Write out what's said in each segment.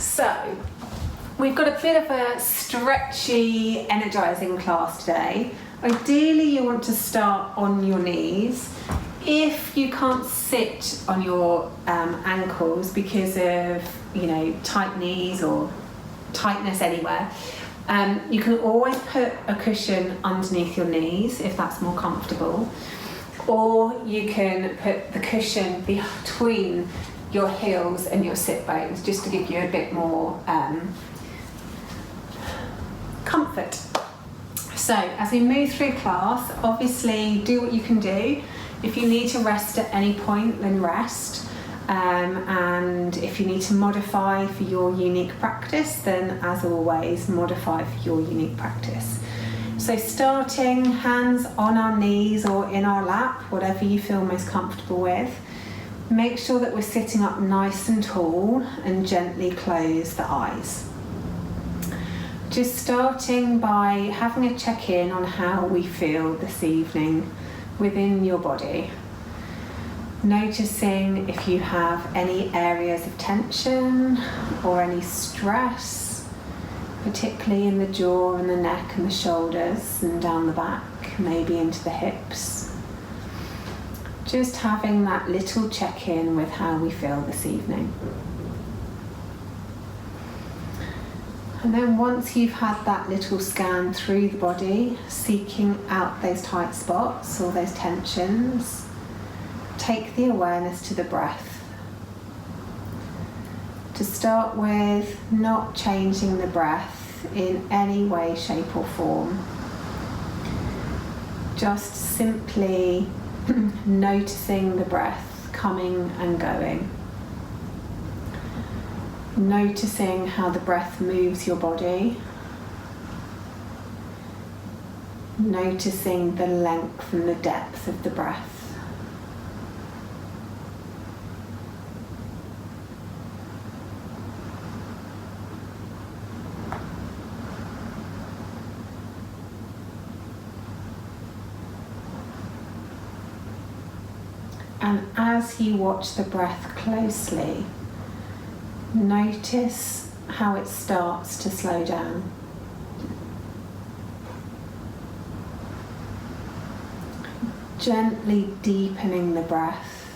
So, we've got a bit of a stretchy, energising class today. Ideally, you want to start on your knees. If you can't sit on your ankles because of, tight knees or tightness anywhere, you can always put a cushion underneath your knees if that's more comfortable. Or you can put the cushion between your heels and your sit bones just to give you a bit more comfort. So as we move through class, obviously do what you can do. If you need to rest at any point, then rest. And if you need to modify for your unique practice, then as always, modify for your unique practice. So starting hands on our knees or in our lap, whatever you feel most comfortable with. Make sure that we're sitting up nice and tall and gently close the eyes. Just starting by having a check-in on how we feel this evening within your body. Noticing if you have any areas of tension or any stress, particularly in the jaw and the neck and the shoulders and down the back, maybe into the hips. Just having that little check-in with how we feel this evening. And then once you've had that little scan through the body, seeking out those tight spots or those tensions, take the awareness to the breath. To start with, not changing the breath in any way, shape or form. Just simply noticing the breath coming and going. Noticing how the breath moves your body. Noticing the length and the depth of the breath. And as you watch the breath closely, notice how it starts to slow down. Gently deepening the breath.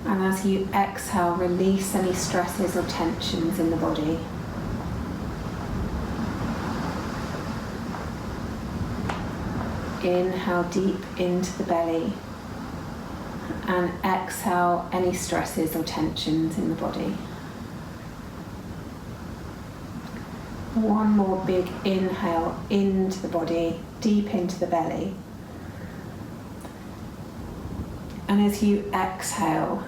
And as you exhale, release any stresses or tensions in the body. Inhale deep into the belly. And exhale any stresses or tensions in the body. One more big inhale into the body, deep into the belly. And as you exhale,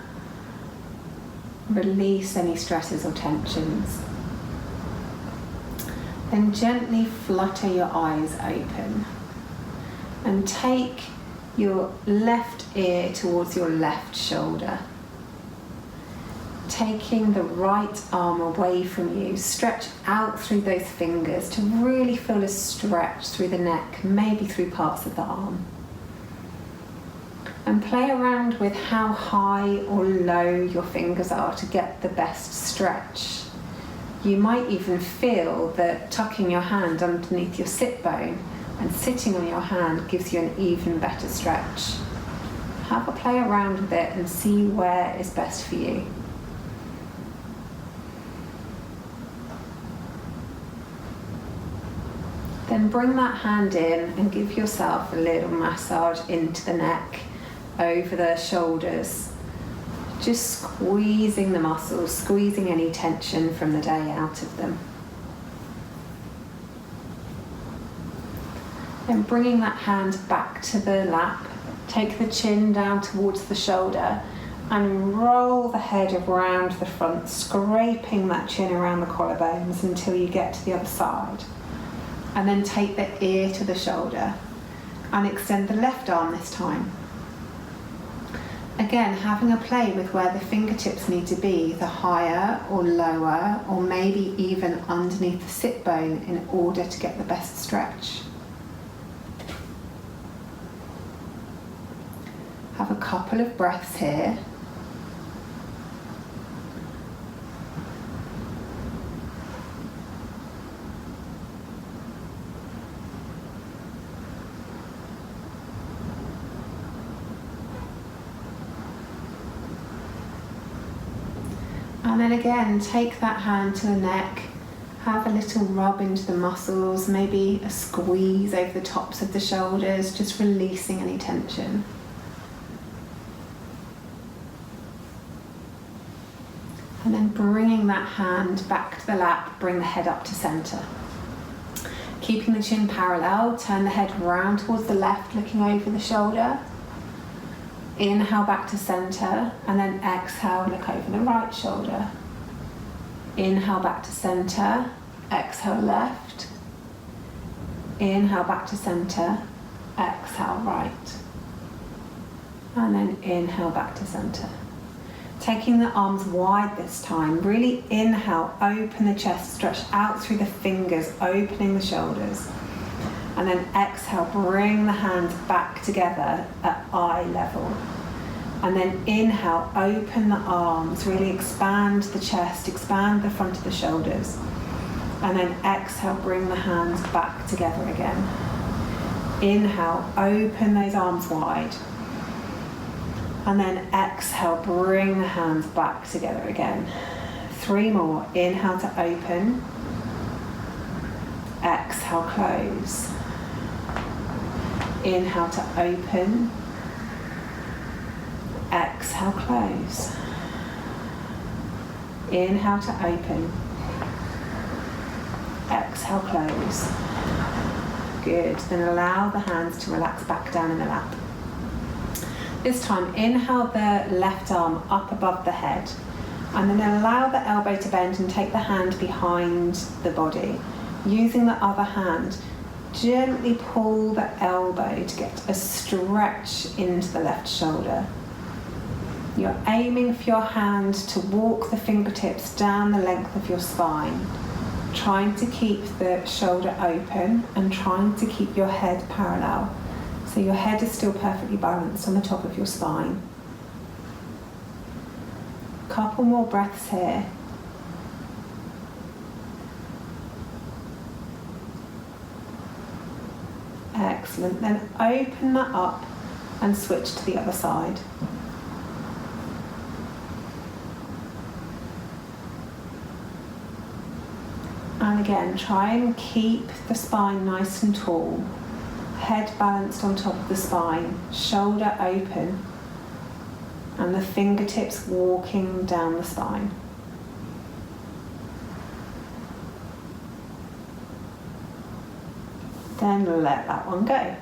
release any stresses or tensions. Then gently flutter your eyes open and take your left ear towards your left shoulder. Taking the right arm away from you, stretch out through those fingers to really feel a stretch through the neck, maybe through parts of the arm. And play around with how high or low your fingers are to get the best stretch. You might even feel that tucking your hand underneath your sit bone and sitting on your hand gives you an even better stretch. Have a play around with it and see where is best for you. Then bring that hand in and give yourself a little massage into the neck, over the shoulders. Just squeezing the muscles, squeezing any tension from the day out of them. Then bringing that hand back to the lap, take the chin down towards the shoulder and roll the head around the front, scraping that chin around the collarbones until you get to the other side. And then take the ear to the shoulder and extend the left arm this time. Again, having a play with where the fingertips need to be, the higher or lower, or maybe even underneath the sit bone in order to get the best stretch. Have a couple of breaths here. And then again, take that hand to the neck, have a little rub into the muscles, maybe a squeeze over the tops of the shoulders, just releasing any tension. And then bringing that hand back to the lap, bring the head up to centre. Keeping the chin parallel, turn the head round towards the left, looking over the shoulder. Inhale back to centre, and then exhale, look over the right shoulder. Inhale back to centre, exhale left. Inhale back to centre, exhale right. And then inhale back to centre. Taking the arms wide this time, really inhale, open the chest, stretch out through the fingers, opening the shoulders. And then exhale, bring the hands back together at eye level. And then inhale, open the arms, really expand the chest, expand the front of the shoulders. And then exhale, bring the hands back together again. Inhale, open those arms wide. And then exhale, bring the hands back together again. 3 more. Inhale to open. Exhale, close. Inhale to open. Exhale, close. Inhale to open. Exhale, close. Good. Then allow the hands to relax back down in the lap. This time, inhale the left arm up above the head, and then allow the elbow to bend and take the hand behind the body. Using the other hand, gently pull the elbow to get a stretch into the left shoulder. You're aiming for your hand to walk the fingertips down the length of your spine, trying to keep the shoulder open and trying to keep your head parallel. So your head is still perfectly balanced on the top of your spine. Couple more breaths here. Excellent. Then open that up and switch to the other side. And again, try and keep the spine nice and tall. Head balanced on top of the spine, shoulder open, and the fingertips walking down the spine. Then let that one go.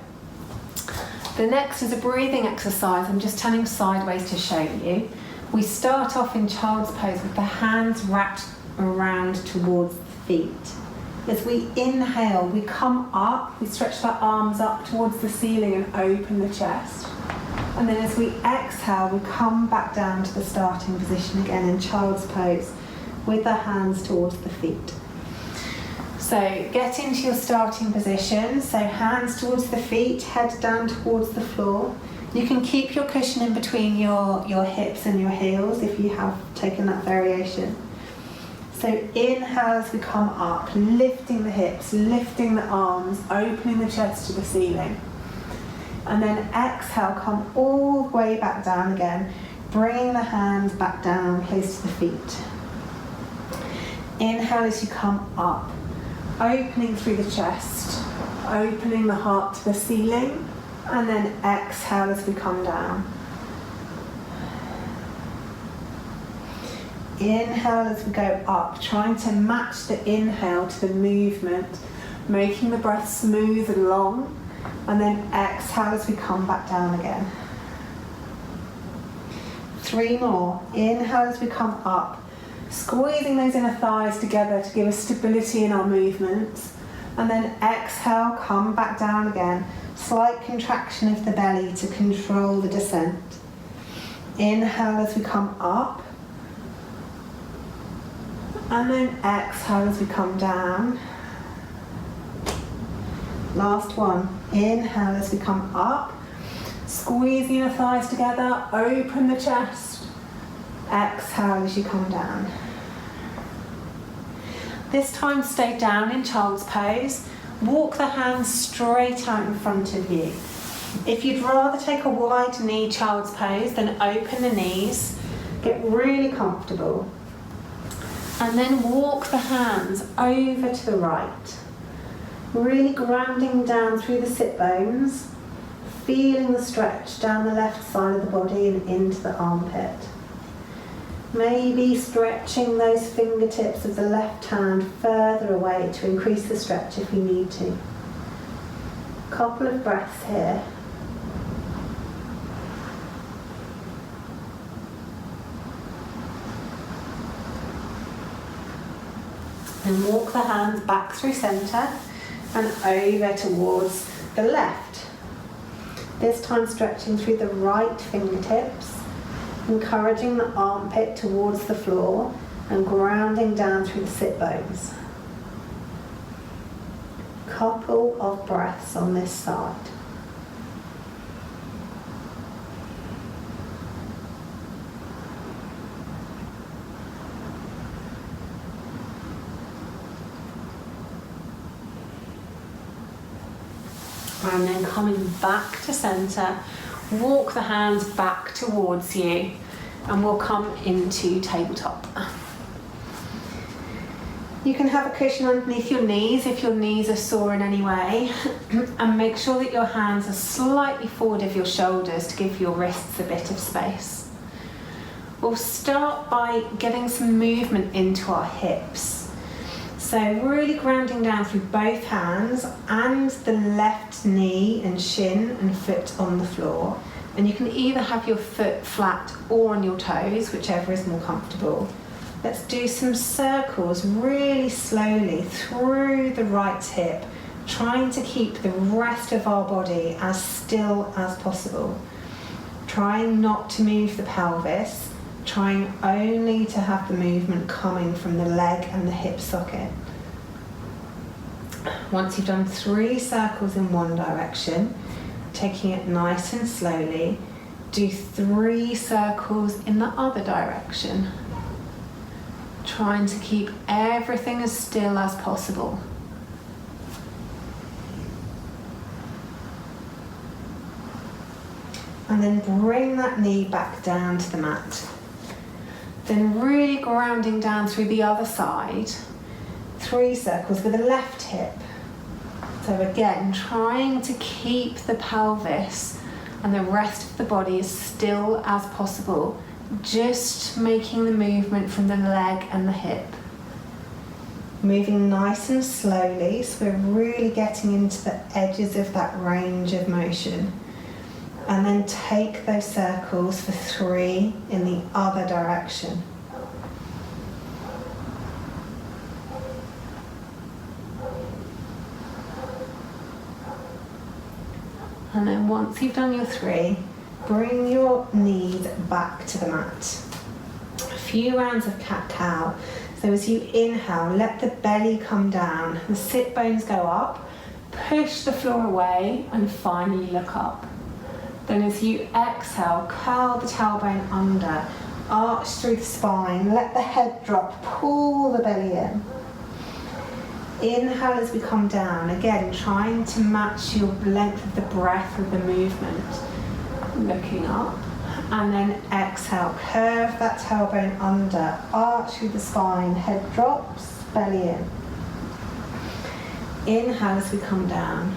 The next is a breathing exercise. I'm just turning sideways to show you. We start off in child's pose with the hands wrapped around towards the feet. As we inhale, we come up, we stretch the arms up towards the ceiling and open the chest. And then as we exhale, we come back down to the starting position again in child's pose with the hands towards the feet. So get into your starting position. So hands towards the feet, head down towards the floor. You can keep your cushion in between your hips and your heels if you have taken that variation. So inhale as we come up, lifting the hips, lifting the arms, opening the chest to the ceiling. And then exhale, come all the way back down again, bringing the hands back down, close to the feet. Inhale as you come up, opening through the chest, opening the heart to the ceiling, and then exhale as we come down. Inhale as we go up, trying to match the inhale to the movement, making the breath smooth and long, and then exhale as we come back down again. 3 more. Inhale as we come up, squeezing those inner thighs together to give us stability in our movements, and then exhale, come back down again. Slight contraction of the belly to control the descent. Inhale as we come up, and then exhale as we come down. Last one. Inhale as we come up, squeezing your thighs together, open the chest. Exhale as you come down. This time stay down in child's pose. Walk the hands straight out in front of you. If you'd rather take a wide knee child's pose, then open the knees. Get really comfortable. And then walk the hands over to the right. Really grounding down through the sit bones, feeling the stretch down the left side of the body and into the armpit. Maybe stretching those fingertips of the left hand further away to increase the stretch if you need to. Couple of breaths here. And walk the hands back through centre and over towards the left. This time stretching through the right fingertips, encouraging the armpit towards the floor and grounding down through the sit bones. Couple of breaths on this side. And then coming back to centre, walk the hands back towards you and we'll come into tabletop. You can have a cushion underneath your knees if your knees are sore in any way, and make sure that your hands are slightly forward of your shoulders to give your wrists a bit of space. We'll start by getting some movement into our hips. So really grounding down through both hands and the left knee and shin and foot on the floor. And you can either have your foot flat or on your toes, whichever is more comfortable. Let's do some circles really slowly through the right hip, trying to keep the rest of our body as still as possible. Trying not to move the pelvis, trying only to have the movement coming from the leg and the hip socket. Once you've done 3 circles in one direction, taking it nice and slowly, do 3 circles in the other direction. Trying to keep everything as still as possible. And then bring that knee back down to the mat. Then really grounding down through the other side, 3 circles with the left hip. So again, trying to keep the pelvis and the rest of the body as still as possible, just making the movement from the leg and the hip. Moving nice and slowly, so we're really getting into the edges of that range of motion. And then take those circles for 3 in the other direction. And then once you've done your 3, bring your knees back to the mat. A few rounds of cat-cow. So as you inhale, let the belly come down, the sit bones go up, push the floor away and finally look up. Then as you exhale, curl the tailbone under, arch through the spine, let the head drop, pull the belly in. Inhale as we come down, again trying to match your length of the breath with the movement. Looking up, and then exhale, curve that tailbone under, arch through the spine, head drops, belly in. Inhale as we come down,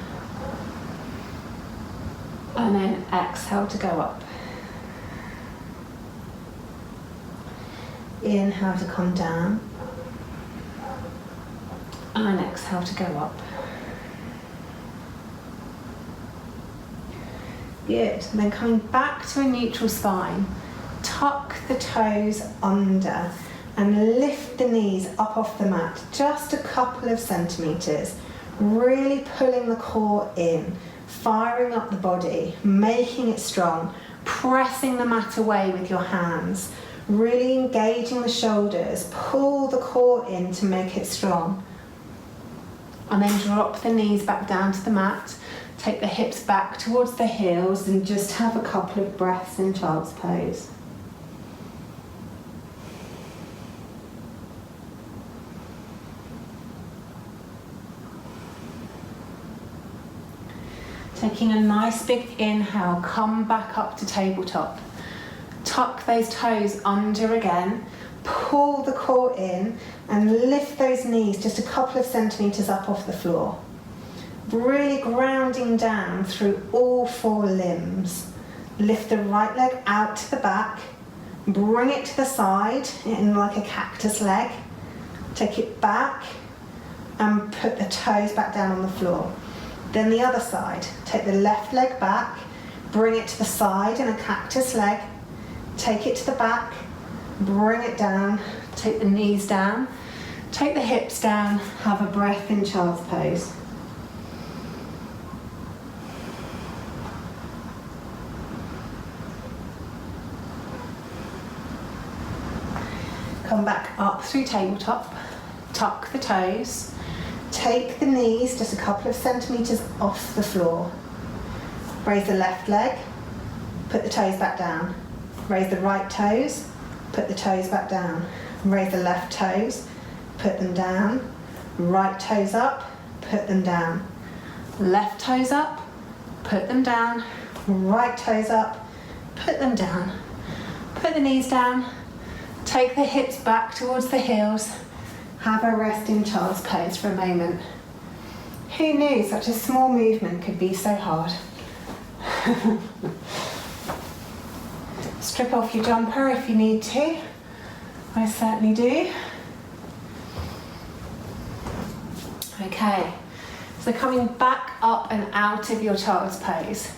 and then exhale to go up. Inhale to come down, and exhale to go up. Good. And then coming back to a neutral spine, tuck the toes under and lift the knees up off the mat, just a couple of centimetres, really pulling the core in, firing up the body, making it strong, pressing the mat away with your hands, really engaging the shoulders, pull the core in to make it strong. And then drop the knees back down to the mat. Take the hips back towards the heels and just have a couple of breaths in child's pose. Taking a nice big inhale, come back up to tabletop. Tuck those toes under again, pull the core in and lift those knees just a couple of centimetres up off the floor. Really grounding down through all 4 limbs. Lift the right leg out to the back, bring it to the side in like a cactus leg. Take it back and put the toes back down on the floor. Then the other side, take the left leg back, bring it to the side in a cactus leg, take it to the back, bring it down, take the knees down, take the hips down, have a breath in child's pose. Come back up through tabletop, tuck the toes, take the knees just a couple of centimetres off the floor. Raise the left leg, put the toes back down. Raise the right toes, put the toes back down. Raise the left toes, put them down. Right toes up, put them down. Left toes up, put them down. Right toes up, put them down. Put the knees down. Take the hips back towards the heels. Have a rest in child's pose for a moment. Who knew such a small movement could be so hard? Strip off your jumper if you need to. I certainly do. Okay, so coming back up and out of your child's pose.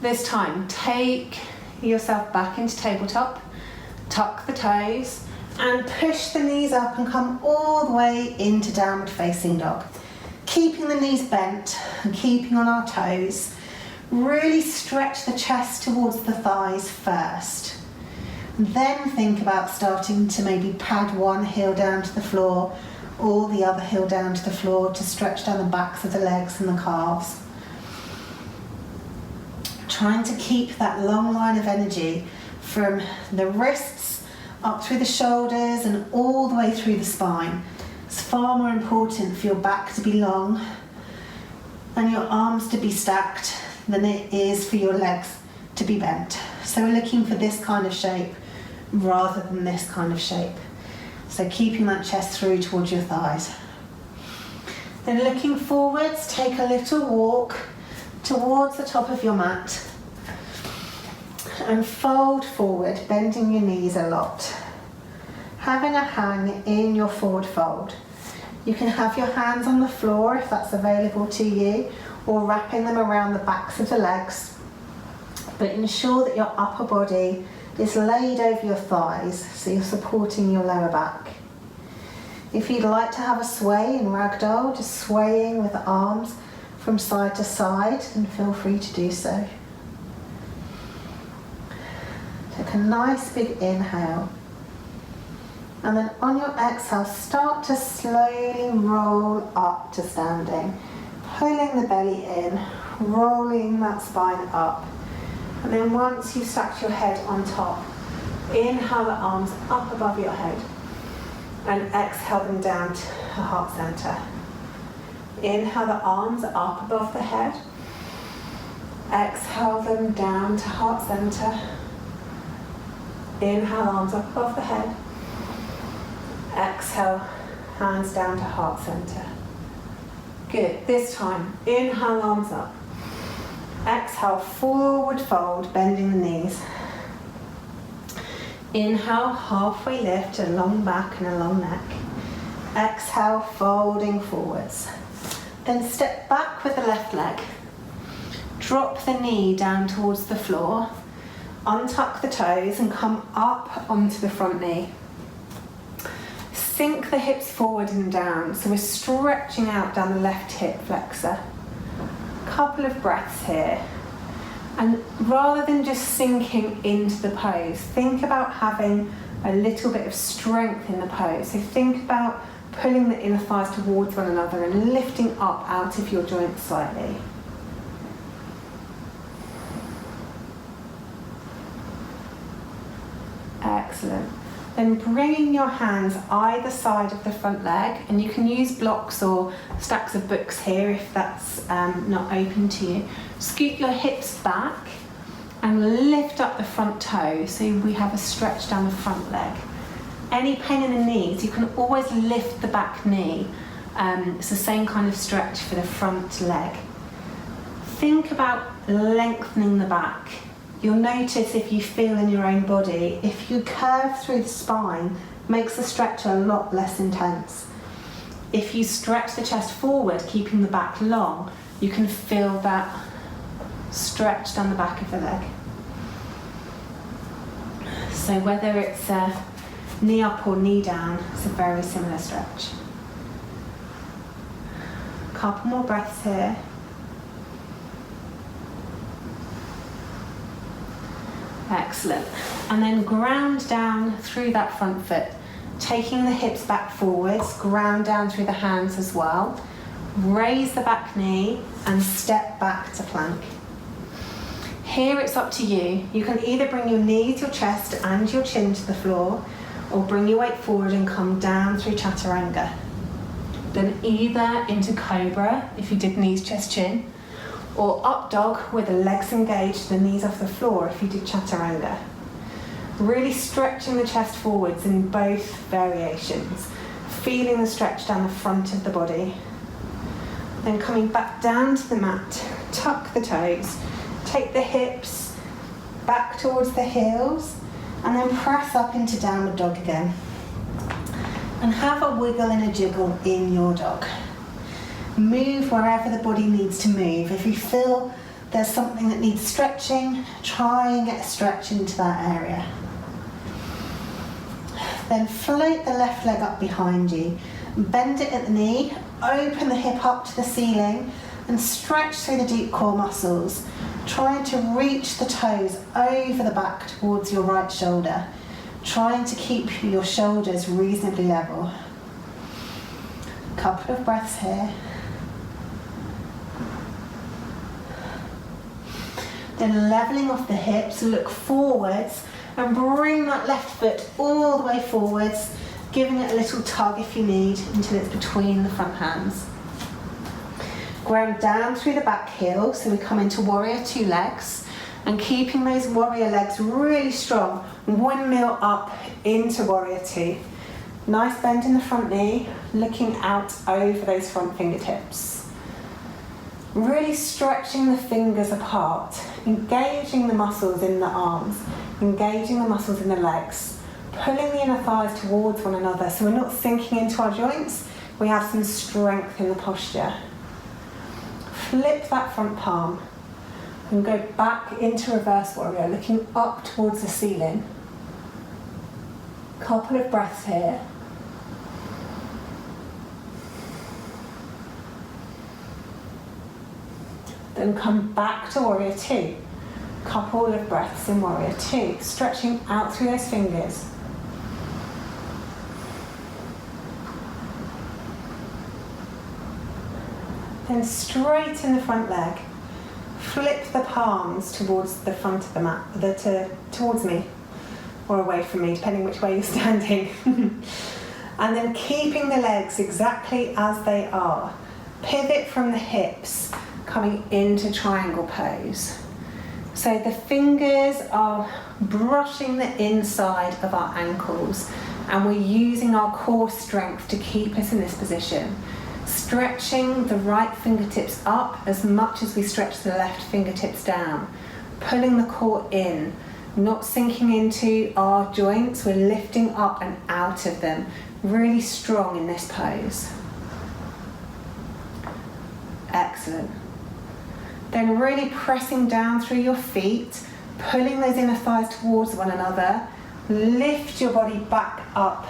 This time, take yourself back into tabletop. Tuck the toes and push the knees up and come all the way into downward facing dog. Keeping the knees bent and keeping on our toes. Really stretch the chest towards the thighs first. Then think about starting to maybe pad one heel down to the floor or the other heel down to the floor to stretch down the backs of the legs and the calves. Trying to keep that long line of energy from the wrists up through the shoulders and all the way through the spine. It's far more important for your back to be long and your arms to be stacked than it is for your legs to be bent. So we're looking for this kind of shape rather than this kind of shape. So keeping that chest through towards your thighs. Then looking forwards, take a little walk towards the top of your mat. And fold forward, bending your knees a lot. Having a hang in your forward fold. You can have your hands on the floor if that's available to you, or wrapping them around the backs of the legs. But ensure that your upper body is laid over your thighs, so you're supporting your lower back. If you'd like to have a sway in ragdoll, just swaying with the arms from side to side, then feel free to do so. Take a nice big inhale. And then on your exhale, start to slowly roll up to standing. Pulling the belly in, rolling that spine up. And then once you've stacked your head on top, inhale the arms up above your head. And exhale them down to heart center. Inhale the arms up above the head. Exhale them down to heart center. Inhale, arms up above the head. Exhale, hands down to heart center. Good. This time, inhale, arms up. Exhale, forward fold, bending the knees. Inhale, halfway lift, a long back and a long neck. Exhale, folding forwards. Then step back with the left leg. Drop the knee down towards the floor. Untuck the toes and come up onto the front knee. Sink the hips forward and down, so we're stretching out down the left hip flexor. Couple of breaths here. And rather than just sinking into the pose, think about having a little bit of strength in the pose. So think about pulling the inner thighs towards one another and lifting up out of your joints slightly. Excellent. Then bringing your hands either side of the front leg, and you can use blocks or stacks of books here if that's not open to you. Scoot your hips back and lift up the front toe so we have a stretch down the front leg. Any pain in the knees, you can always lift the back knee. It's the same kind of stretch for the front leg. Think about lengthening the back. You'll notice if you feel in your own body, if you curve through the spine, makes the stretch a lot less intense. If you stretch the chest forward, keeping the back long, you can feel that stretch down the back of the leg. So whether it's a knee up or knee down, it's a very similar stretch. Couple more breaths here. Excellent. And then ground down through that front foot, taking the hips back forwards, ground down through the hands as well. Raise the back knee and step back to plank. Here it's up to you. You can either bring your knees, your chest and your chin to the floor, or bring your weight forward and come down through chaturanga. Then either into cobra, if you did knees, chest, chin, or up dog with the legs engaged, the knees off the floor if you did chaturanga. Really stretching the chest forwards in both variations, feeling the stretch down the front of the body. Then coming back down to the mat, tuck the toes, take the hips back towards the heels, and then press up into downward dog again. And have a wiggle and a jiggle in your dog. Move wherever the body needs to move. If you feel there's something that needs stretching, try and get a stretch into that area. Then float the left leg up behind you. Bend it at the knee, open the hip up to the ceiling, and stretch through the deep core muscles. Trying to reach the toes over the back towards your right shoulder. Trying to keep your shoulders reasonably level. Couple of breaths here. Then leveling off the hips, look forwards and bring that left foot all the way forwards, giving it a little tug if you need until it's between the front hands. Ground down through the back heel, so we come into warrior two legs, and keeping those warrior legs really strong, windmill up into warrior two. Nice bend in the front knee, looking out over those front fingertips. Really stretching the fingers apart, engaging the muscles in the arms, engaging the muscles in the legs, pulling the inner thighs towards one another so we're not sinking into our joints, we have some strength in the posture. Flip that front palm and go back into reverse warrior, looking up towards the ceiling. Couple of breaths here. Then come back to warrior two. Couple of breaths in warrior two, stretching out through those fingers. Then straighten the front leg. Flip the palms towards the front of the mat, towards me, or away from me, depending which way you're standing. And then keeping the legs exactly as they are. Pivot from the hips, coming into triangle pose. So the fingers are brushing the inside of our ankles, and we're using our core strength to keep us in this position. Stretching the right fingertips up as much as we stretch the left fingertips down. Pulling the core in, not sinking into our joints, we're lifting up and out of them. Really strong in this pose. Excellent. Then really pressing down through your feet, pulling those inner thighs towards one another. Lift your body back up.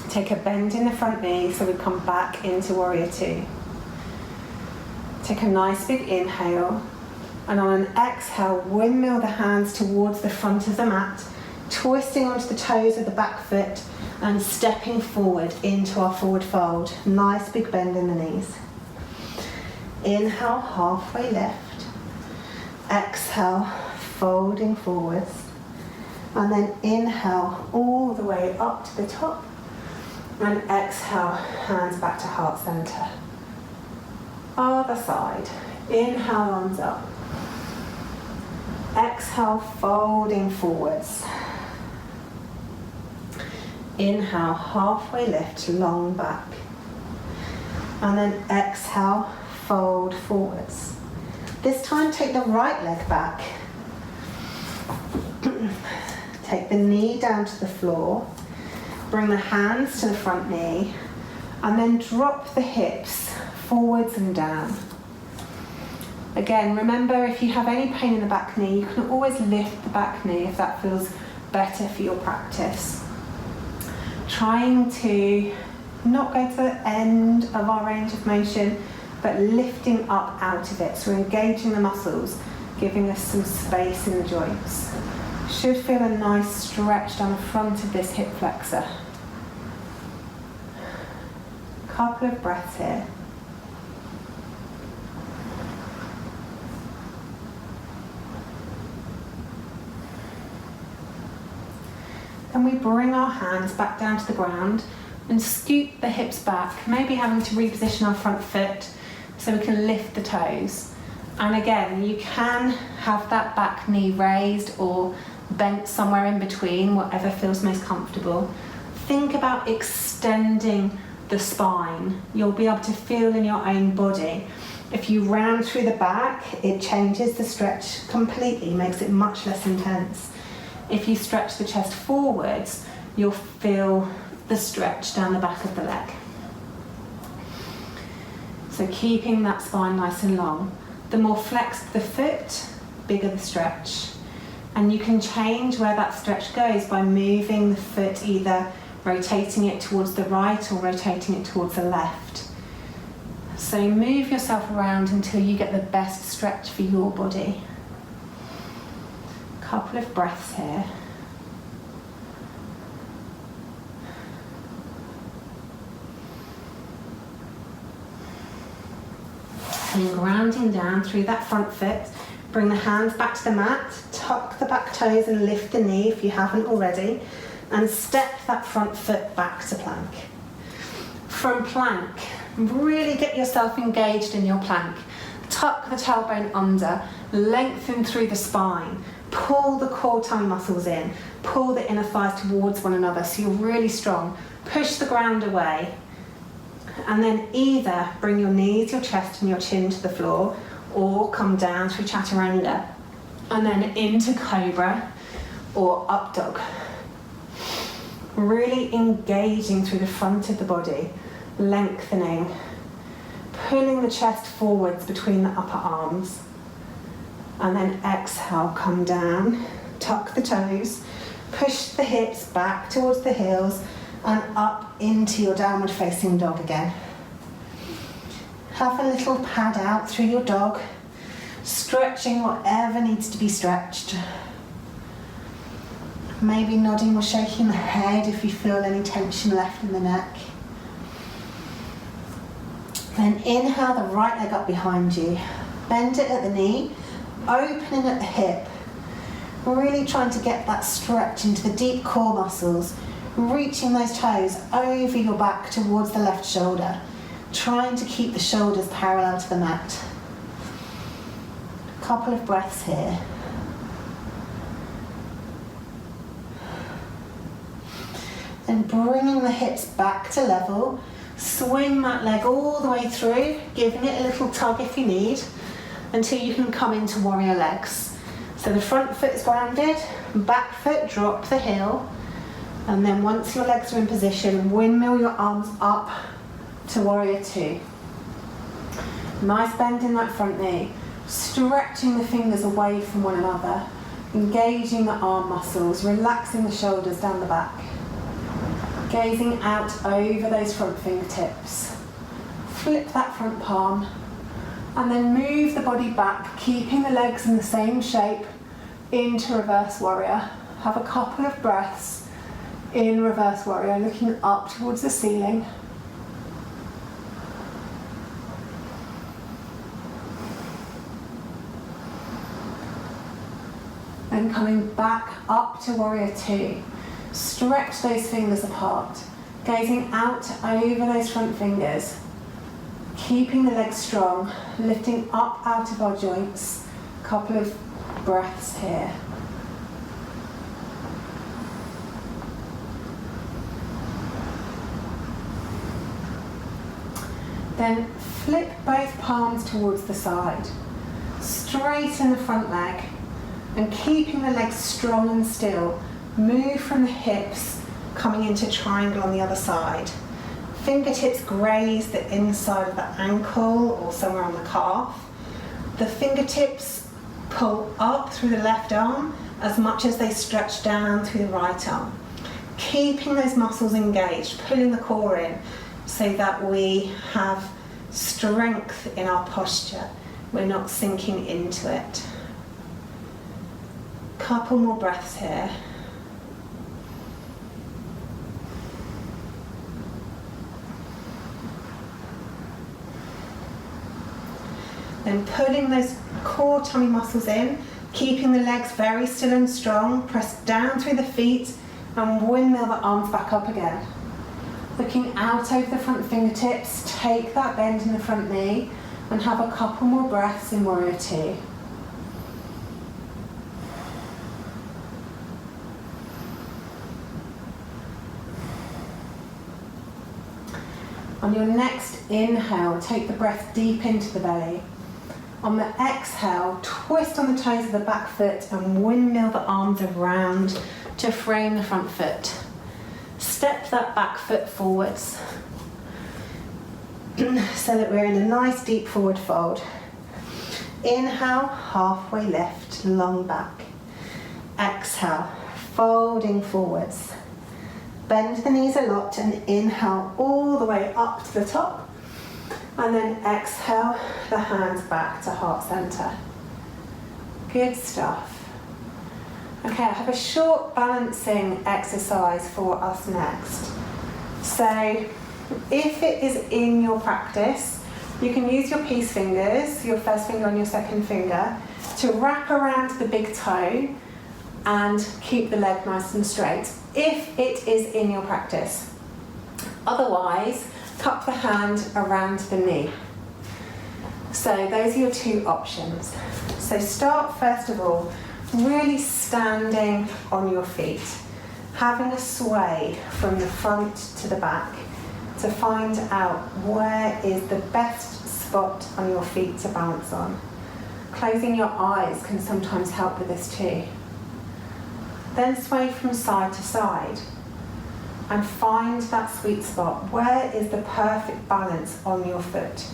Take a bend in the front knee so we come back into warrior two. Take a nice big inhale, and on an exhale, windmill the hands towards the front of the mat, twisting onto the toes of the back foot and stepping forward into our forward fold. Nice big bend in the knees. Inhale, halfway lift. Exhale, folding forwards. And then inhale all the way up to the top. And exhale, hands back to heart center. Other side. Inhale, arms up. Exhale, folding forwards. Inhale, halfway lift, long back. And then exhale, fold forwards. This time take the right leg back. Take the knee down to the floor. Bring the hands to the front knee. And then drop the hips forwards and down. Again, remember, if you have any pain in the back knee, you can always lift the back knee if that feels better for your practice. Trying to not go to the end of our range of motion, but lifting up out of it. So we're engaging the muscles, giving us some space in the joints. Should feel a nice stretch down the front of this hip flexor. Couple of breaths here. Then we bring our hands back down to the ground and scoot the hips back, maybe having to reposition our front foot so we can lift the toes. And again, you can have that back knee raised or bent somewhere in between, whatever feels most comfortable. Think about extending the spine. You'll be able to feel in your own body. If you round through the back, it changes the stretch completely, makes it much less intense. If you stretch the chest forwards, you'll feel the stretch down the back of the leg. So keeping that spine nice and long. The more flexed the foot, bigger the stretch. And you can change where that stretch goes by moving the foot, either rotating it towards the right or rotating it towards the left. So move yourself around until you get the best stretch for your body. Couple of breaths here. And grounding down through that front foot, bring the hands back to the mat, tuck the back toes and lift the knee if you haven't already, and step that front foot back to plank. From plank, really get yourself engaged in your plank. Tuck the tailbone under, lengthen through the spine, pull the core tummy muscles in, pull the inner thighs towards one another so you're really strong. Push the ground away, and then either bring your knees, your chest and your chin to the floor, or come down through chaturanga and then into cobra or up dog. Really engaging through the front of the body, lengthening, pulling the chest forwards between the upper arms. And then exhale, come down, tuck the toes, push the hips back towards the heels and up into your downward facing dog again. Have a little pad out through your dog, stretching whatever needs to be stretched. Maybe nodding or shaking the head if you feel any tension left in the neck. Then inhale the right leg up behind you. Bend it at the knee, opening at the hip. Really trying to get that stretch into the deep core muscles, reaching those toes over your back towards the left shoulder, trying to keep the shoulders parallel to the mat. Couple of breaths here. Then bringing the hips back to level, swing that leg all the way through, giving it a little tug if you need, until you can come into warrior legs. So the front foot is grounded, back foot, drop the heel, and then once your legs are in position, windmill your arms up to warrior two. Nice bend in that front knee, stretching the fingers away from one another, engaging the arm muscles, relaxing the shoulders down the back. Gazing out over those front fingertips. Flip that front palm and then move the body back, keeping the legs in the same shape into reverse warrior. Have a couple of breaths in reverse warrior, looking up towards the ceiling. Then coming back up to warrior two. Stretch those fingers apart, gazing out over those front fingers, keeping the legs strong, lifting up out of our joints. Couple of breaths here. Then flip both palms towards the side. Straighten the front leg and keeping the legs strong and still, move from the hips, coming into triangle on the other side. Fingertips graze the inside of the ankle or somewhere on the calf. The fingertips pull up through the left arm as much as they stretch down through the right arm. Keeping those muscles engaged, pulling the core in so that we have strength in our posture. We're not sinking into it. Couple more breaths here. Then pulling those core tummy muscles in, keeping the legs very still and strong, press down through the feet and windmill the arms back up again. Looking out over the front fingertips, take that bend in the front knee and have a couple more breaths in Warrior Two. On your next inhale, take the breath deep into the belly. On the exhale, twist on the toes of the back foot and windmill the arms around to frame the front foot. Step that back foot forwards so that we're in a nice deep forward fold. Inhale, halfway lift, long back. Exhale, folding forwards. Bend the knees a lot and inhale all the way up to the top. And then exhale the hands back to heart center. Good stuff. Okay, I have a short balancing exercise for us next. So if it is in your practice, you can use your peace fingers, your first finger on your second finger, to wrap around the big toe and keep the leg nice and straight, if it is in your practice. Otherwise, cup the hand around the knee. So those are your two options. So start first of all, really standing on your feet, having a sway from the front to the back to find out where is the best spot on your feet to balance on. Closing your eyes can sometimes help with this too. Then sway from side to side and find that sweet spot. Where is the perfect balance on your foot?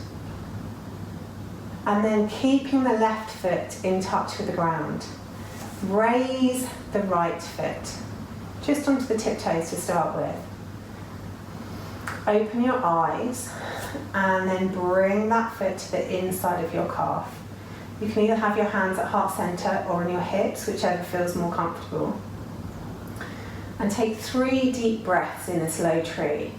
And then keeping the left foot in touch with the ground. Raise the right foot, just onto the tiptoes to start with. Open your eyes and then bring that foot to the inside of your calf. You can either have your hands at heart center or on your hips, whichever feels more comfortable. And take 3 deep breaths in a slow tree.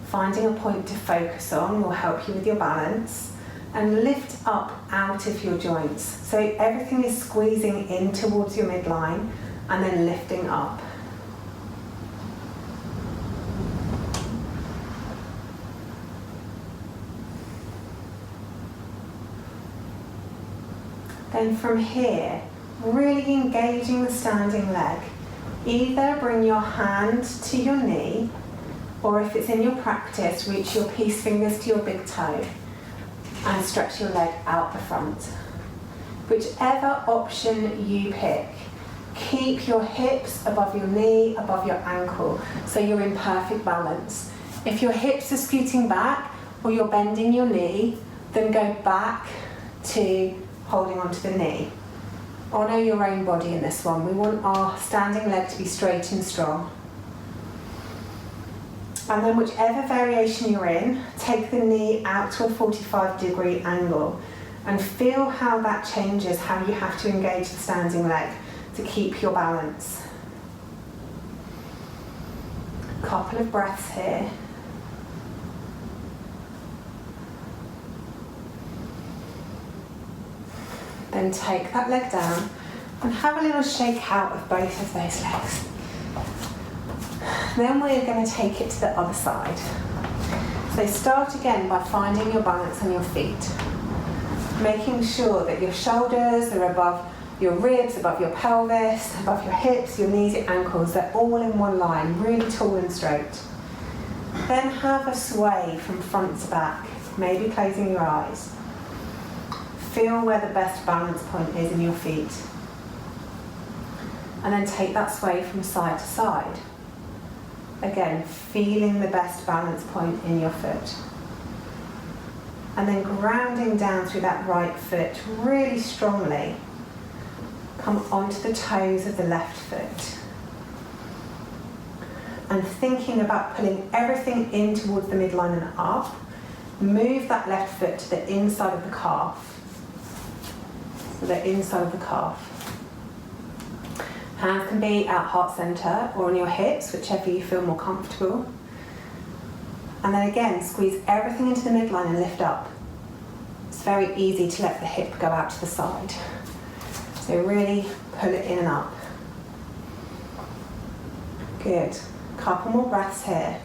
Finding a point to focus on will help you with your balance. And lift up out of your joints. So everything is squeezing in towards your midline and then lifting up. Then from here, really engaging the standing leg. Either bring your hand to your knee, or if it's in your practice, reach your peace fingers to your big toe and stretch your leg out the front. Whichever option you pick, keep your hips above your knee, above your ankle, so you're in perfect balance. If your hips are scooting back or you're bending your knee, then go back to holding onto the knee. Honour your own body in this one. We want our standing leg to be straight and strong. And then whichever variation you're in, take the knee out to a 45-degree angle and feel how that changes how you have to engage the standing leg to keep your balance. Couple of breaths here. Then take that leg down and have a little shake out of both of those legs. Then we're going to take it to the other side. So start again by finding your balance on your feet. Making sure that your shoulders are above your ribs, above your pelvis, above your hips, your knees, your ankles. They're all in one line, really tall and straight. Then have a sway from front to back. maybe closing your eyes. Feel where the best balance point is in your feet. And then take that sway from side to side. Again, feeling the best balance point in your foot. And then grounding down through that right foot really strongly. Come onto the toes of the left foot. And thinking about pulling everything in towards the midline and up, move that left foot to the inside of the calf. So the inside of the calf. Hands can be at heart center or on your hips, whichever you feel more comfortable. And then again, squeeze everything into the midline and lift up. It's very easy to let the hip go out to the side. So really pull it in and up. Good. Couple more breaths here.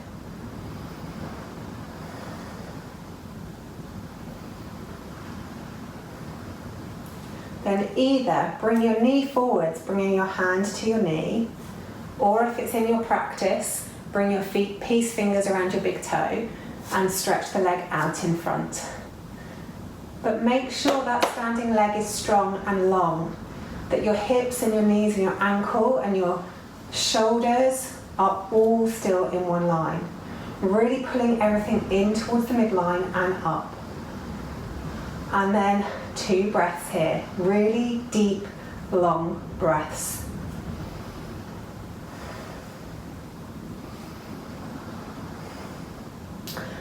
Then either bring your knee forwards, bringing your hand to your knee, or if it's in your practice, bring your peace fingers around your big toe and stretch the leg out in front. But make sure that standing leg is strong and long, that your hips and your knees and your ankle and your shoulders are all still in one line. Really pulling everything in towards the midline and up. And then 2 breaths here, really deep, long breaths.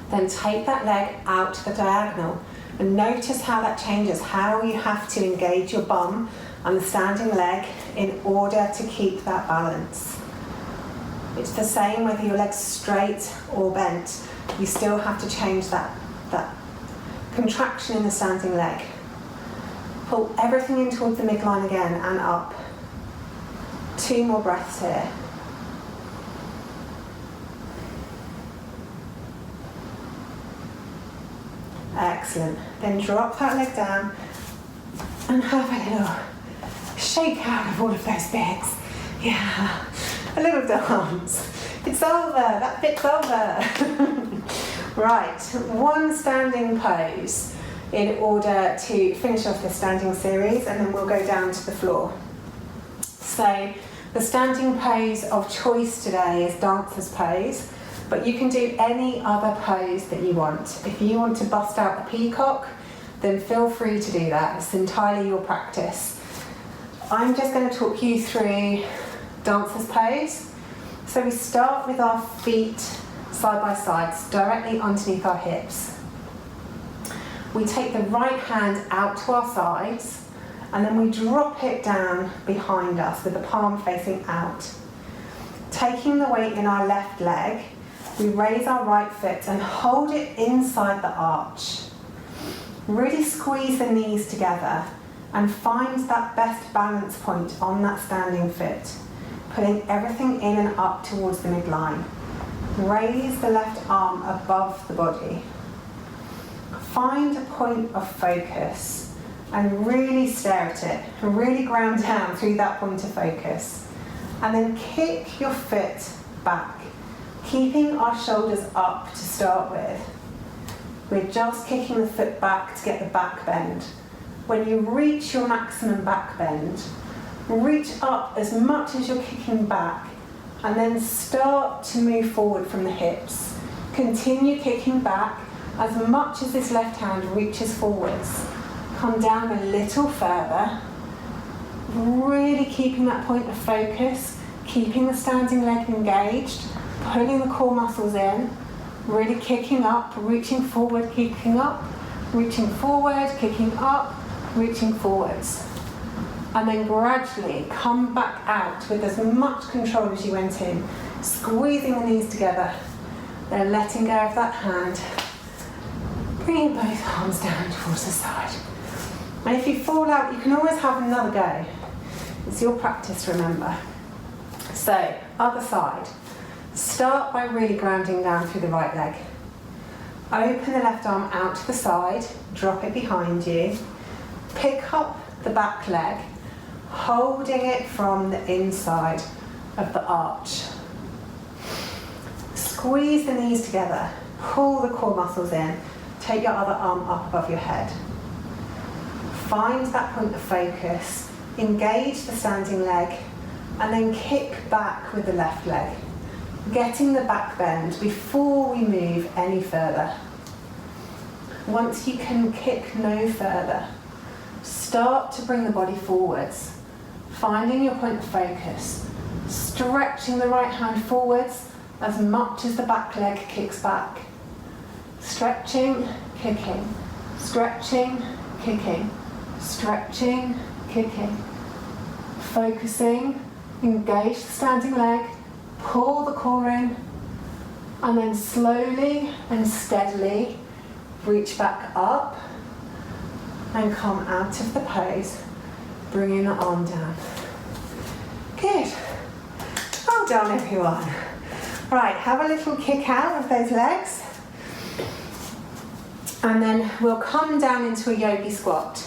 Then take that leg out to the diagonal and notice how that changes, how you have to engage your bum and the standing leg in order to keep that balance. It's the same whether your leg's straight or bent, you still have to change that contraction in the standing leg. Pull everything in towards the midline again and up. 2 more breaths here. Excellent. Then drop that leg down and have a little shake out of all of those bits. Yeah, a little dance. It's over, that bit's over. Right, 1 standing pose in order to finish off the standing series, and then we'll go down to the floor. So the standing pose of choice today is dancer's pose, but you can do any other pose that you want. If you want to bust out the peacock, then feel free to do that. It's entirely your practice. I'm just going to talk you through dancer's pose. So we start with our feet side by side, directly underneath our hips. We take the right hand out to our sides, and then we drop it down behind us with the palm facing out. Taking the weight in our left leg, we raise our right foot and hold it inside the arch. Really squeeze the knees together and find that best balance point on that standing foot, putting everything in and up towards the midline. Raise the left arm above the body. Find a point of focus and really stare at it, and really ground down through that point of focus. And then kick your foot back, keeping our shoulders up to start with. We're just kicking the foot back to get the back bend. When you reach your maximum back bend, reach up as much as you're kicking back, and then start to move forward from the hips. Continue kicking back as much as this left hand reaches forwards. Come down a little further, really keeping that point of focus, keeping the standing leg engaged, pulling the core muscles in, really kicking up, reaching forward, kicking up, reaching forward, kicking up, reaching forwards. And then gradually come back out with as much control as you went in, squeezing the knees together, then letting go of that hand, bringing both arms down towards the side. And if you fall out, you can always have another go. It's your practice, remember. So, other side. Start by really grounding down through the right leg. Open the left arm out to the side, drop it behind you. Pick up the back leg, holding it from the inside of the arch. Squeeze the knees together, pull the core muscles in, take your other arm up above your head. Find that point of focus, engage the standing leg, and then kick back with the left leg, getting the back bend before we move any further. Once you can kick no further, start to bring the body forwards, finding your point of focus, stretching the right hand forwards as much as the back leg kicks back. Stretching, kicking, stretching, kicking, stretching, kicking. Focusing, engage the standing leg, pull the core in, and then slowly and steadily reach back up and come out of the pose, bringing the arm down. Good. Well done, everyone. Right, have a little kick out of those legs. And then we'll come down into a yogi squat.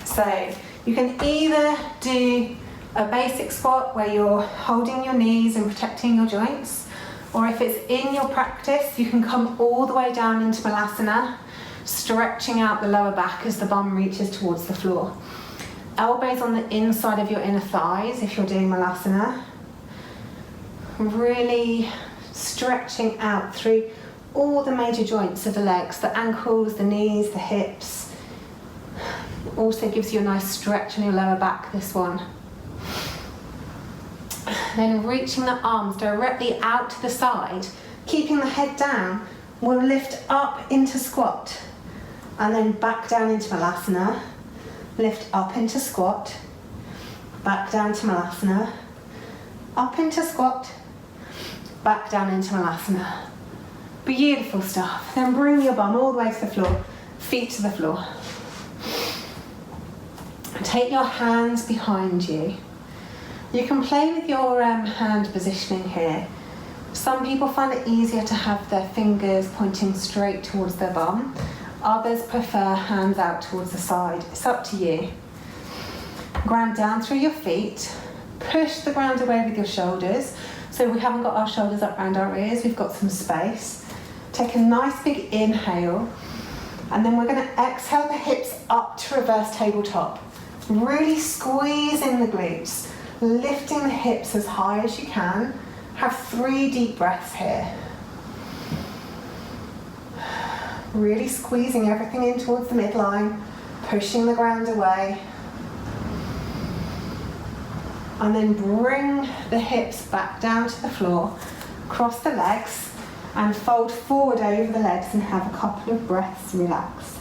So you can either do a basic squat where you're holding your knees and protecting your joints, or if it's in your practice, you can come all the way down into Malasana, stretching out the lower back as the bum reaches towards the floor. Elbows on the inside of your inner thighs if you're doing Malasana. Really stretching out through all the major joints of the legs, the ankles, the knees, the hips. Also gives you a nice stretch in your lower back, this one. Then reaching the arms directly out to the side, keeping the head down, we'll lift up into squat and then back down into Malasana. Lift up into squat, back down to Malasana, up into squat, back down into Malasana. Beautiful stuff. Then bring your bum all the way to the floor, feet to the floor. Take your hands behind you. You can play with your hand positioning here. Some people find it easier to have their fingers pointing straight towards their bum. Others prefer hands out towards the side. It's up to you. Ground down through your feet. Push the ground away with your shoulders. So we haven't got our shoulders up around our ears, we've got some space. Take a nice big inhale, and then we're going to exhale the hips up to reverse tabletop. Really squeeze in the glutes, lifting the hips as high as you can. Have 3 deep breaths here. Really squeezing everything in towards the midline, pushing the ground away. And then bring the hips back down to the floor, cross the legs, and fold forward over the legs and have a couple of breaths, relax.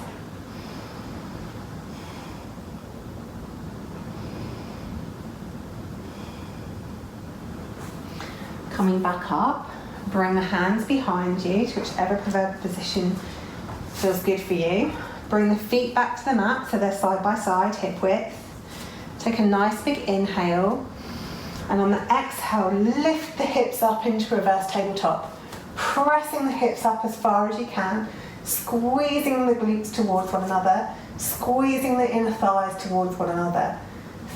Coming back up, bring the hands behind you to whichever preferred position feels good for you. Bring the feet back to the mat so they're side by side, hip width. Take a nice big inhale, and on the exhale, lift the hips up into reverse tabletop. Pressing the hips up as far as you can, squeezing the glutes towards one another, squeezing the inner thighs towards one another.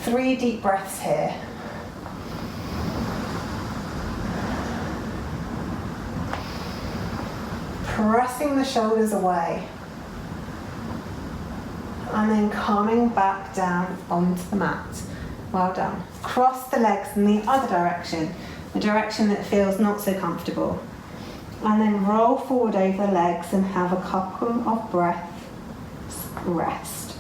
3 deep breaths here. Pressing the shoulders away. And then coming back down onto the mat. Well done. Cross the legs in the other direction, the direction that feels not so comfortable. And then roll forward over the legs and have a couple of breaths, rest.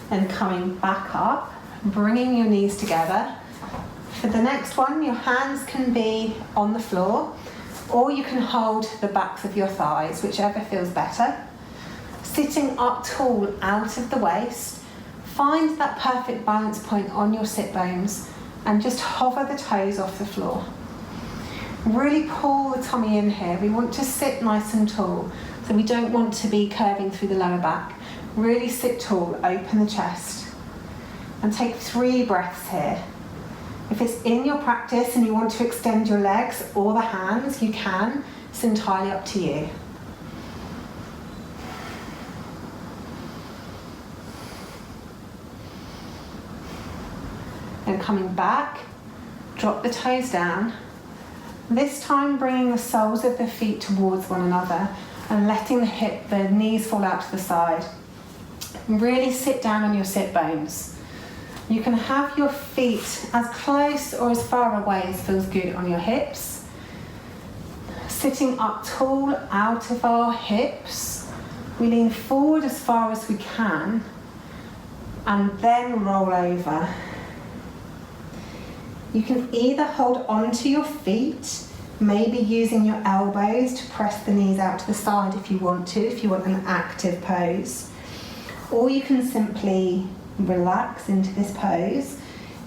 Then coming back up, bringing your knees together. For the next one, your hands can be on the floor, or you can hold the backs of your thighs, whichever feels better. Sitting up tall out of the waist, find that perfect balance point on your sit bones and just hover the toes off the floor. Really pull the tummy in here. We want to sit nice and tall, so we don't want to be curving through the lower back. Really sit tall, open the chest, and take 3 breaths here. If it's in your practice and you want to extend your legs or the hands, you can. It's entirely up to you. Then coming back, drop the toes down. This time bringing the soles of the feet towards one another and letting the knees fall out to the side. Really sit down on your sit bones. You can have your feet as close or as far away as feels good on your hips. Sitting up tall out of our hips, we lean forward as far as we can and then roll over. You can either hold onto your feet, maybe using your elbows to press the knees out to the side if you want an active pose. Or you can simply relax into this pose.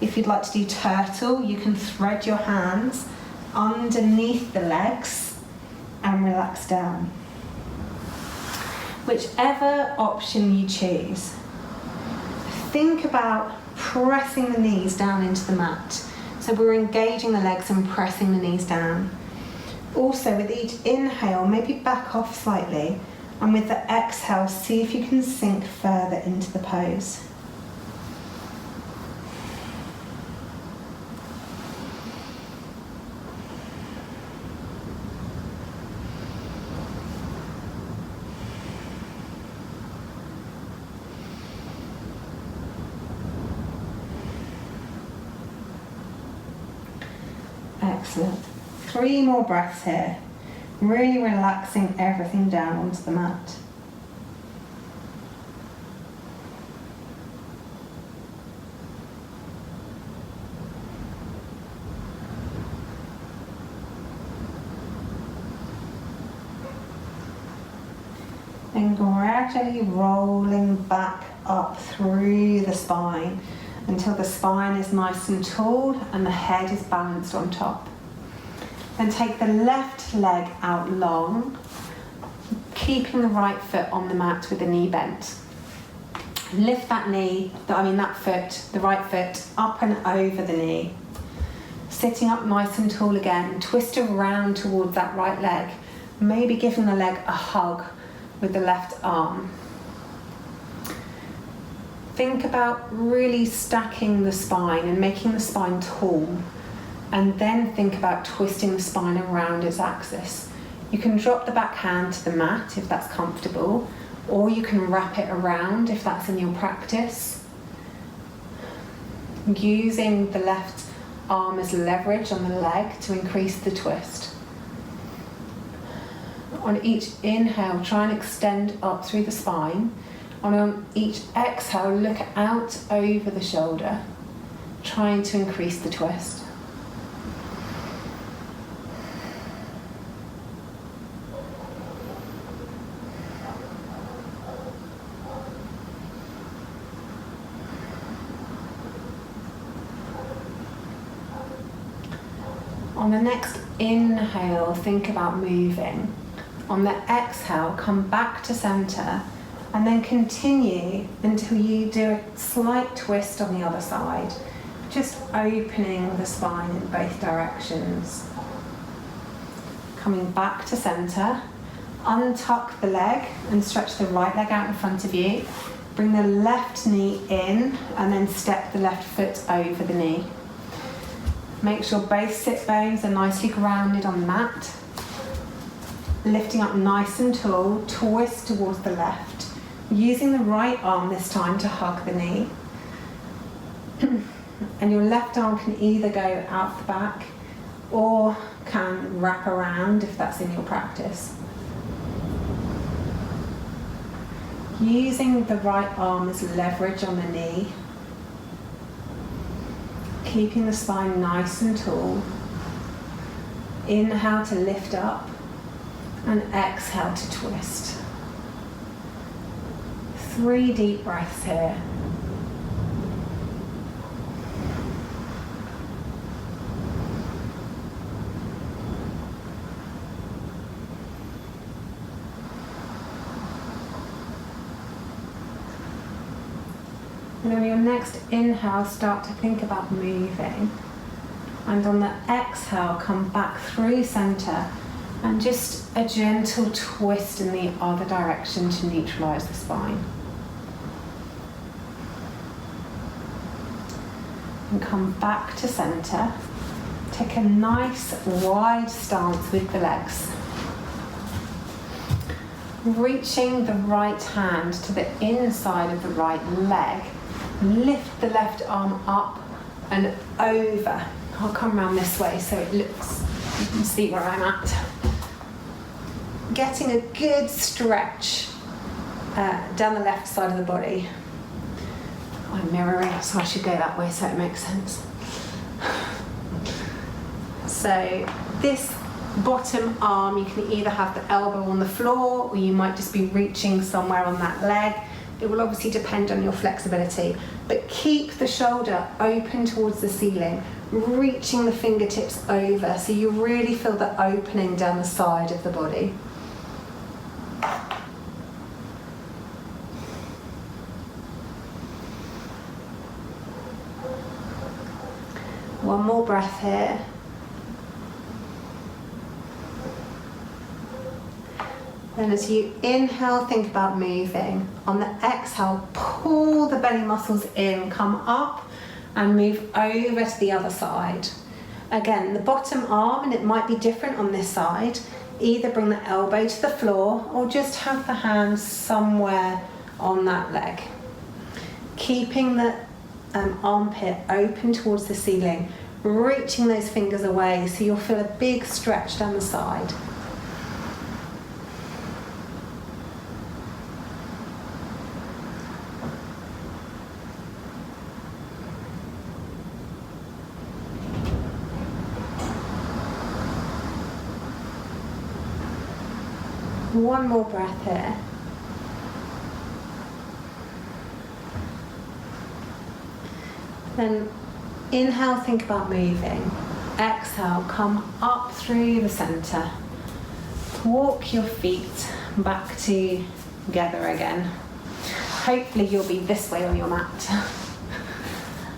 If you'd like to do turtle, you can thread your hands underneath the legs and relax down. Whichever option you choose, think about pressing the knees down into the mat. So we're engaging the legs and pressing the knees down. Also, with each inhale, maybe back off slightly, and with the exhale, see if you can sink further into the pose. Excellent. 3 more breaths here. Really relaxing everything down onto the mat. And gradually rolling back up through the spine until the spine is nice and tall and the head is balanced on top. Then take the left leg out long, keeping the right foot on the mat with the knee bent. Lift that the right foot up and over the knee. Sitting up nice and tall again, twist around towards that right leg, maybe giving the leg a hug with the left arm. Think about really stacking the spine and making the spine tall. And then think about twisting the spine around its axis. You can drop the back hand to the mat if that's comfortable, or you can wrap it around if that's in your practice. Using the left arm as leverage on the leg to increase the twist. On each inhale, try and extend up through the spine. And on each exhale, look out over the shoulder, trying to increase the twist. On the next inhale, think about moving. On the exhale, come back to center and then continue until you do a slight twist on the other side, just opening the spine in both directions. Coming back to center, untuck the leg and stretch the right leg out in front of you. Bring the left knee in and then step the left foot over the knee. Make sure both sit bones are nicely grounded on the mat. Lifting up nice and tall, twist towards the left. Using the right arm this time to hug the knee. And your left arm can either go out the back or can wrap around if that's in your practice. Using the right arm as leverage on the knee. Keeping the spine nice and tall. Inhale to lift up and exhale to twist. 3 deep breaths here. And on your next inhale, start to think about moving. And on the exhale, come back through center and just a gentle twist in the other direction to neutralize the spine. and come back to centre. Take a nice wide stance with the legs. Reaching the right hand to the inside of the right leg. Lift the left arm up and over. I'll come around this way so it looks, you can see where I'm at. Getting a good stretch down the left side of the body. I'm mirroring, so I should go that way so it makes sense. So this bottom arm, you can either have the elbow on the floor or you might just be reaching somewhere on that leg. It will obviously depend on your flexibility, but keep the shoulder open towards the ceiling, reaching the fingertips over so you really feel the opening down the side of the body. One more breath here. Then as you inhale, think about moving. On the exhale, pull the belly muscles in, come up and move over to the other side. Again, the bottom arm, and it might be different on this side, either bring the elbow to the floor or just have the hands somewhere on that leg. Keeping the armpit open towards the ceiling, reaching those fingers away so you'll feel a big stretch down the side. One more breath here. Then inhale, think about moving. Exhale, come up through the centre. Walk your feet back together again. Hopefully you'll be this way on your mat.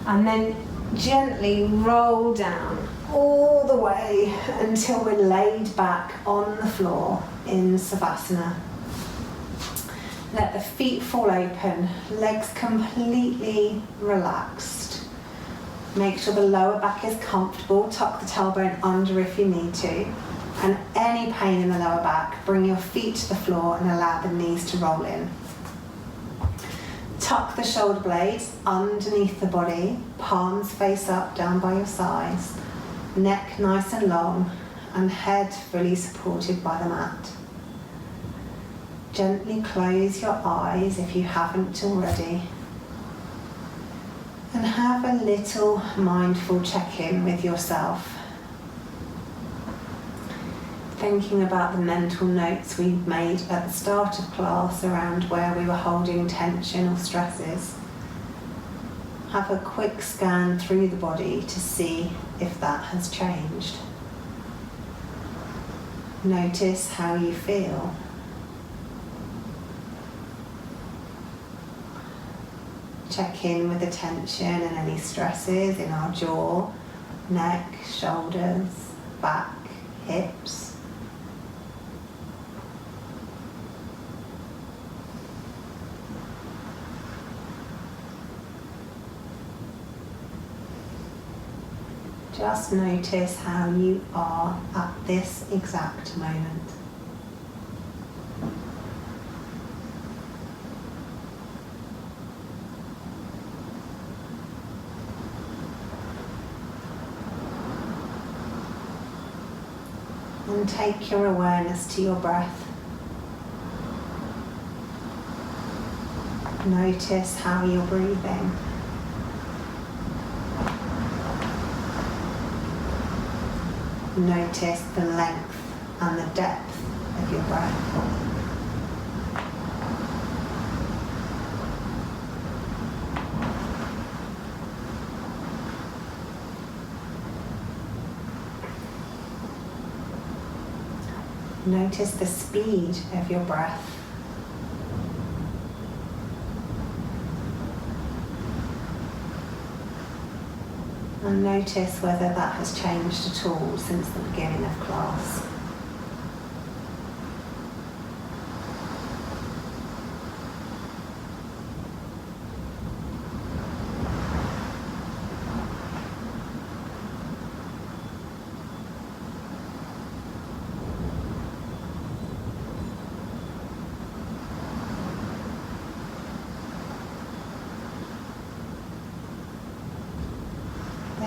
And then gently roll down all the way until we're laid back on the floor in savasana. Let the feet fall open, legs completely relaxed. Make sure the lower back is comfortable, tuck the tailbone under if you need to. And any pain in the lower back, bring your feet to the floor and allow the knees to roll in. Tuck the shoulder blades underneath the body, palms face up down by your sides, neck nice and long, and head fully supported by the mat. Gently close your eyes if you haven't already. And have a little mindful check-in with yourself. Thinking about the mental notes we made at the start of class around where we were holding tension or stresses. Have a quick scan through the body to see if that has changed. Notice how you feel. Check in with the tension and any stresses in our jaw, neck, shoulders, back, hips. Just notice how you are at this exact moment. And take your awareness to your breath. Notice how you're breathing. Notice the length and the depth of your breath. Notice the speed of your breath. And notice whether that has changed at all since the beginning of class.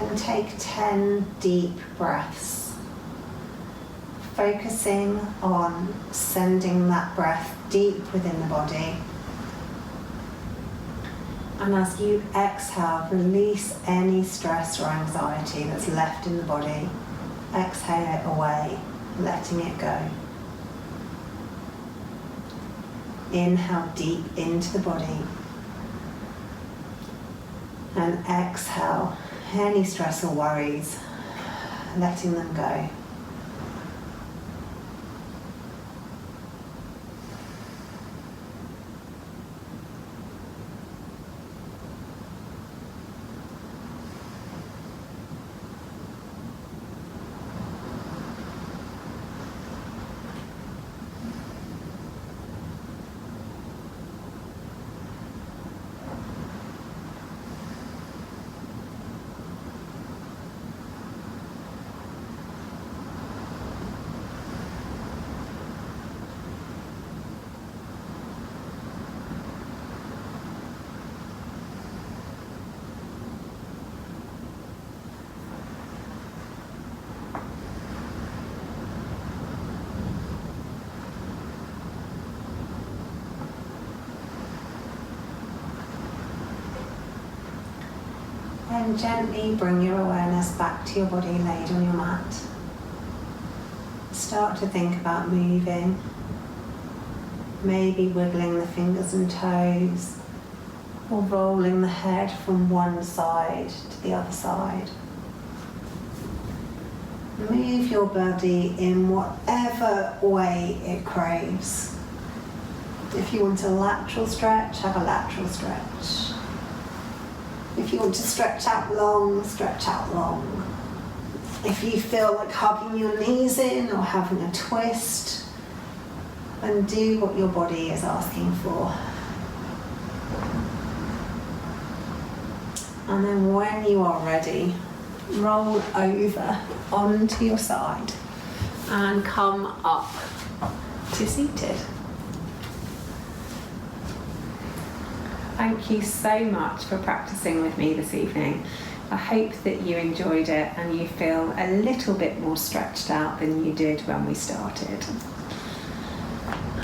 Then take 10 deep breaths, focusing on sending that breath deep within the body. And as you exhale, release any stress or anxiety that's left in the body. Exhale it away, letting it go. Inhale deep into the body. And exhale any stress or worries, letting them go. Then gently bring your awareness back to your body laid on your mat. Start to think about moving, maybe wiggling the fingers and toes, or rolling the head from one side to the other side. Move your body in whatever way it craves. If you want a lateral stretch, have a lateral stretch. If you want to stretch out long, stretch out long. If you feel like hugging your knees in or having a twist, then do what your body is asking for. And then when you are ready, roll over onto your side and come up to seated. Thank you so much for practicing with me this evening. I hope that you enjoyed it and you feel a little bit more stretched out than you did when we started.